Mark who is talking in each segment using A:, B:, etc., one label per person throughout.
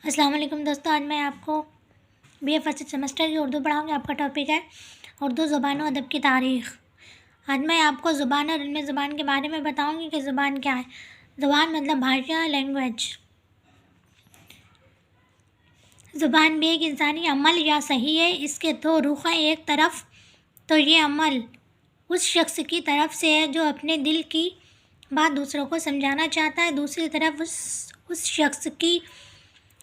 A: السلام علیکم دوستوں، آج میں آپ کو بی اے فرسٹ سیمسٹر کی اردو پڑھاؤں گی۔ آپ کا ٹاپک ہے اردو زبان و ادب کی تاریخ۔ آج میں آپ کو زبان اور علم زبان کے بارے میں بتاؤں گی کہ زبان کیا ہے۔ زبان مطلب بھاشا، لینگویج۔ زبان بھی ایک انسانی عمل یا صحیح ہے۔ اس کے دو رخ ہیں، ایک طرف تو یہ عمل اس شخص کی طرف سے ہے جو اپنے دل کی بات دوسروں کو سمجھانا چاہتا ہے، دوسری طرف اس شخص کی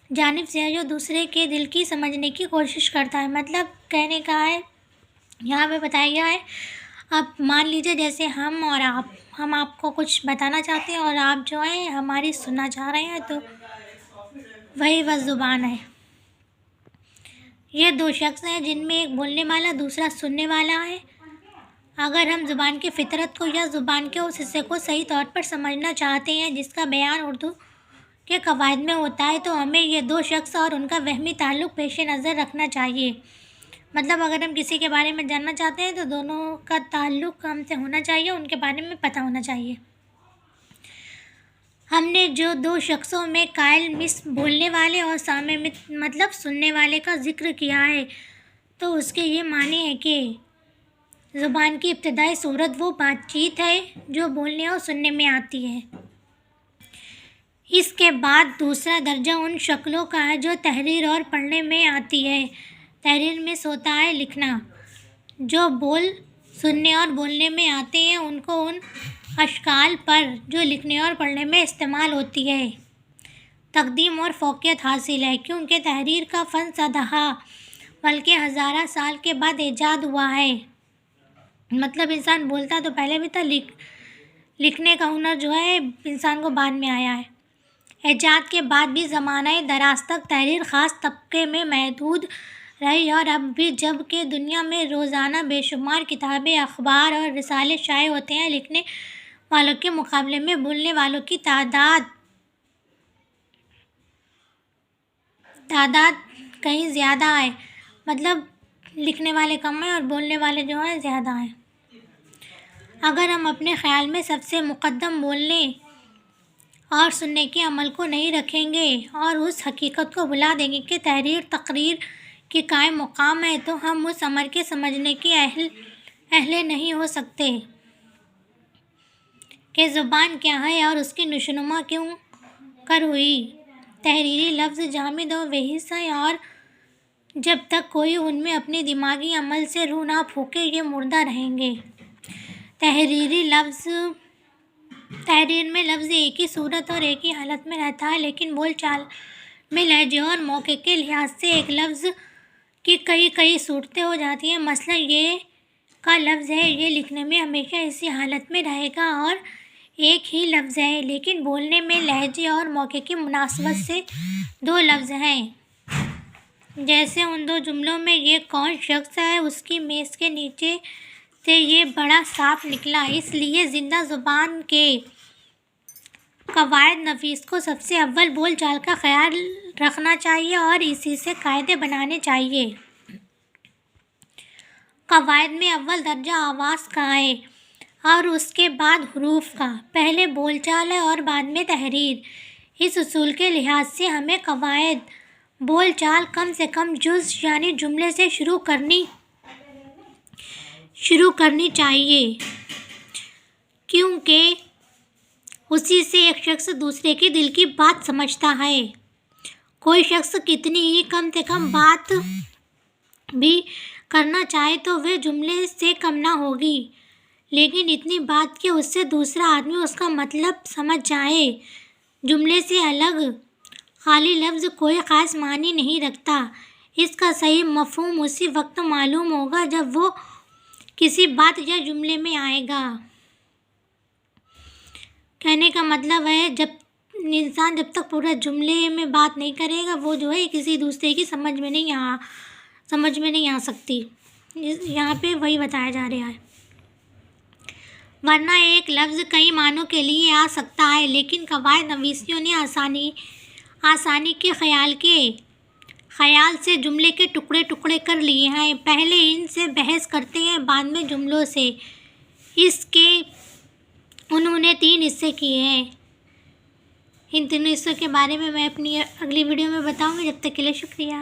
A: جانب سے ہے جو دوسرے کے دل کی سمجھنے کی کوشش کرتا ہے۔ مطلب کہنے کا ہے، یہاں پہ بتایا گیا ہے، اب مان لیجیے جیسے ہم آپ کو کچھ بتانا چاہتے ہیں اور آپ جو ہیں ہماری سننا چاہ رہے ہیں، تو وہی بس زبان ہے۔ یہ دو شخص ہیں جن میں ایک بولنے والا دوسرا سننے والا ہے۔ اگر ہم زبان کی فطرت کو یا زبان کے اس حصے کو صحیح طور پر سمجھنا چاہتے ہیں جس کا بیان اردو کے قواعد میں ہوتا ہے، تو ہمیں یہ دو شخص اور ان کا وہمی تعلق پیش نظر رکھنا چاہیے۔ مطلب اگر ہم کسی کے بارے میں جاننا چاہتے ہیں تو دونوں کا تعلق ہم سے ہونا چاہیے، ان کے بارے میں پتہ ہونا چاہیے۔ ہم نے جو دو شخصوں میں قائل بولنے والے اور سامع مطلب سننے والے کا ذکر کیا ہے، تو اس کے یہ معنی ہے کہ زبان کی ابتدائی صورت وہ بات چیت ہے جو بولنے اور سننے میں آتی ہے۔ اس کے بعد دوسرا درجہ ان شکلوں کا ہے جو تحریر اور پڑھنے میں آتی ہے۔ تحریر میں ہوتا ہے لکھنا۔ جو بول سننے اور بولنے میں آتے ہیں ان کو ان اشکال پر جو لکھنے اور پڑھنے میں استعمال ہوتی ہے تقدیم اور فوقیت حاصل ہے، کیونکہ تحریر کا فن سدہا بلکہ ہزارہ سال کے بعد ایجاد ہوا ہے۔ مطلب انسان بولتا تو پہلے بھی تھا، لکھنے کا ہنر جو ہے انسان کو بعد میں آیا ہے۔ ایجاد کے بعد بھی زمانہ دراز تک تحریر خاص طبقے میں محدود رہی، اور اب بھی جب کہ دنیا میں روزانہ بے شمار کتابیں، اخبار اور رسالے شائع ہوتے ہیں، لکھنے والوں کے مقابلے میں بولنے والوں کی تعداد کہیں زیادہ ہے۔ مطلب لکھنے والے کم ہیں اور بولنے والے جو ہیں زیادہ ہیں۔ اگر ہم اپنے خیال میں سب سے مقدم بولنے اور سننے کے عمل کو نہیں رکھیں گے اور اس حقیقت کو بھلا دیں گے کہ تحریر تقریر کی قائم مقام ہے، تو ہم اس امر کے سمجھنے کے اہل نہیں ہو سکتے کہ زبان کیا ہے اور اس کی نشوونما کیوں کر ہوئی۔ تحریری لفظ جامد و وحش ہیں، اور جب تک کوئی ان میں اپنے دماغی عمل سے روح نہ پھونکے یہ مردہ رہیں گے۔ تحریر میں لفظ ایک ہی صورت اور ایک ہی حالت میں رہتا ہے، لیکن بول چال میں لہجے اور موقع کے لحاظ سے ایک لفظ کی کئی صورتیں ہو جاتی ہیں۔ مثلا یہ کا لفظ ہے، یہ لکھنے میں ہمیشہ اسی حالت میں رہے گا اور ایک ہی لفظ ہے، لیکن بولنے میں لہجے اور موقع کی مناسبت سے دو لفظ ہیں۔ جیسے ان دو جملوں میں یہ کون شخص ہے، اس کی میز کے نیچے سے یہ بڑا سانپ نکلا۔ اس لیے زندہ زبان کے قواعد نفیس کو سب سے اول بول چال کا خیال رکھنا چاہیے اور اسی سے قاعدے بنانے چاہیے۔ قواعد میں اول درجہ آواز کا ہے اور اس کے بعد حروف کا۔ پہلے بول چال ہے اور بعد میں تحریر۔ اس اصول کے لحاظ سے ہمیں قواعد بول چال کم سے کم جز یعنی جملے سے شروع کرنی چاہیے، کیونکہ اسی سے ایک شخص دوسرے کے دل کی بات سمجھتا ہے۔ کوئی شخص کتنی ہی کم سے کم بات بھی کرنا چاہے تو وہ جملے سے کم نہ ہوگی، لیکن اتنی بات کہ اس سے دوسرا آدمی اس کا مطلب سمجھ جائے۔ جملے سے الگ خالی لفظ کوئی خاص معنی نہیں رکھتا۔ اس کا صحیح مفہوم اسی وقت معلوم ہوگا جب وہ کسی بات یا جملے میں آئے گا۔ کہنے کا مطلب ہے انسان جب تک پورا جملے میں بات نہیں کرے گا وہ جو ہے کسی دوسرے کی سمجھ میں نہیں آ سکتی۔ یہاں پہ وہی بتایا جا رہا ہے۔ ورنہ ایک لفظ کئی معنوں کے لیے آ سکتا ہے، لیکن قواعد نویسوں نے آسانی کے خیال سے جملے کے ٹکڑے کر لیے ہیں۔ پہلے ان سے بحث کرتے ہیں، بعد میں جملوں سے۔ اس کے انہوں نے 3 حصے کیے ہیں: ان تینوں حصوں کے بارے میں اپنی اگلی ویڈیو میں بتاؤں گی. جب تک کے لیے شکریہ.